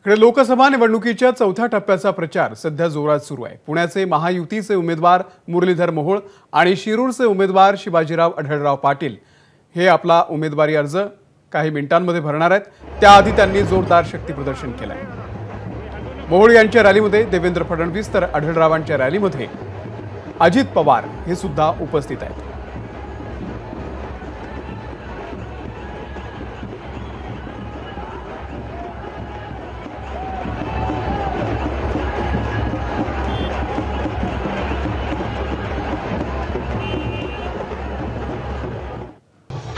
इकडे लोकसभा निवडणुकीच्या चौथ्या टप्प्याचा प्रचार सध्या जोरात सुरू आहे। पुण्याचे महायुतीचे उमेदवार मुरलीधर मोहोळ आणि शिरूरचे उमेदवार शिवाजीराव अढळराव पाटील हे आपला उमेदवारी अर्ज काही मिनिटांमध्ये भरणार आहेत। त्याआधी त्यांनी जोरदार शक्ती प्रदर्शन केलं आहे। मोहोळ यांच्या रॅलीमध्ये देवेंद्र फडणवीस तर अढळरावांच्या रॅलीमध्ये अजित पवार हे सुद्धा उपस्थित आहेत।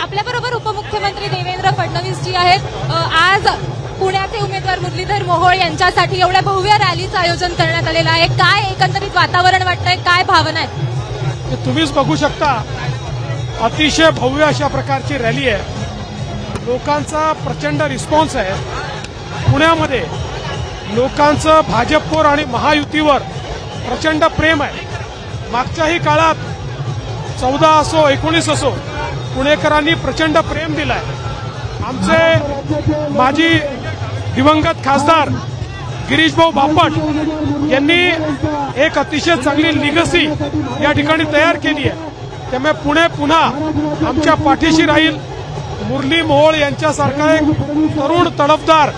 आपल्याबरोबर उपमुख्यमंत्री देवेंद्र फडणवीस जी आहेत। आज पुण्याचे उमेदवार मुरलीधर मोहोळ यांच्यासाठी एवढ्या भव्य रॅलीचं आयोजन करण्यात आलेलं आहे। काय एकंदरीत वातावरण वाटतंय, काय भावना आहेत? तुम्हीच बघू शकता, अतिशय भव्य अशा प्रकारची रॅली आहे। लोकांचा प्रचंड रिस्पॉन्स आहे। पुण्यामध्ये लोकांचं भाजपवर आणि महायुतीवर प्रचंड प्रेम आहे। मागच्याही काळात 14 असो 19 असो पुणेकरांनी प्रचंड प्रेम दिलाय। आमचे माजी दिवंगत खासदार गिरीशभाऊ बापट यांनी एक अतिशय चांगली लिगसी या ठिकाणी तयार केली आहे। त्यामुळे पुणे पुन्हा आमच्या पाठीशी राहील। मुरली मोहोळ यांच्यासारखा एक तरुण तडफदार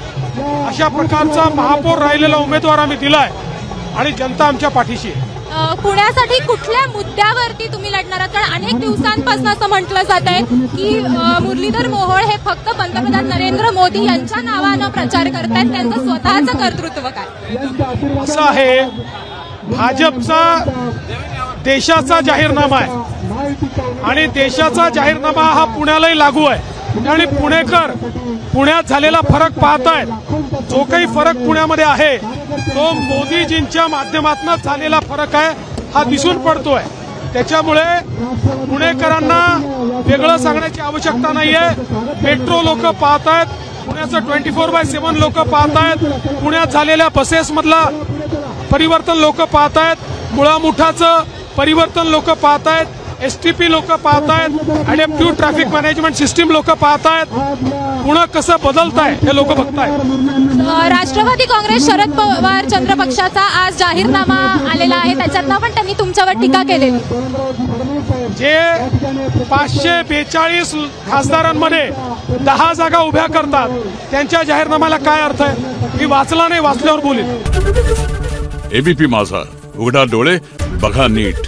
अशा प्रकारचा महापौर राहिलेला उमेदवार आम्ही दिलाय आणि जनता आमच्या पाठीशी आहे। पुण्यासाठी कुठल्या मुद्द्यावरती तुम्ही लढणार आहात? कारण अनेक दिवसांपासून असं म्हटलं जात आहे की मुरलीधर मोहोळ हे फक्त पंतप्रधान नरेंद्र मोदी यांच्या नावानं प्रचार करतायत, त्यांचं स्वतःचं कर्तृत्व काय? असं आहे, भाजपचा देशाचा जाहीरनामा आहे आणि देशाचा जाहीरनामा हा पुण्यालाही लागू आहे आणि पुणेकर पुण्यात झालेला फरक पाहतायत। जो काही फरक पुण्यामध्ये आहे तो मोदीजींच्या माध्यमातून झालेला फरक आहे, हा दिसून पडतोय। त्याच्यामुळे पुणेकरांना वेगळं सांगण्याची आवश्यकता नाहीये। मेट्रो लोक पाहतायत, पुण्याचं 24/7 लोक पाहतायत, पुण्यात झालेल्या बसेसमधला परिवर्तन लोक पाहतायत, मुळामुठाचं परिवर्तन लोक पाहतायत, एसटीपी लोक पाहतायत, अडॅप्टिव्ह ट्रॅफिक मॅनेजमेंट सिस्टीम लोक पाहतायत। पुणे कसं बदलताय हे लोक बघतायत। राष्ट्रवादी काँग्रेस शरद पवार चंद्र पक्षाचा आज जाहीरनामा आलेला आहे, त्याच्यातनं पण त्यांनी तुमच्यावर टीका केलेली। जे 542 खासदारांमध्ये 10 जागा उभ्या करतात त्यांच्या जाहीरनाम्याला काय अर्थ आहे? मी वाचला नाही, वाचल्यावर बोलेन। एबीपी माझा, उघडा डोळे बघा नीट।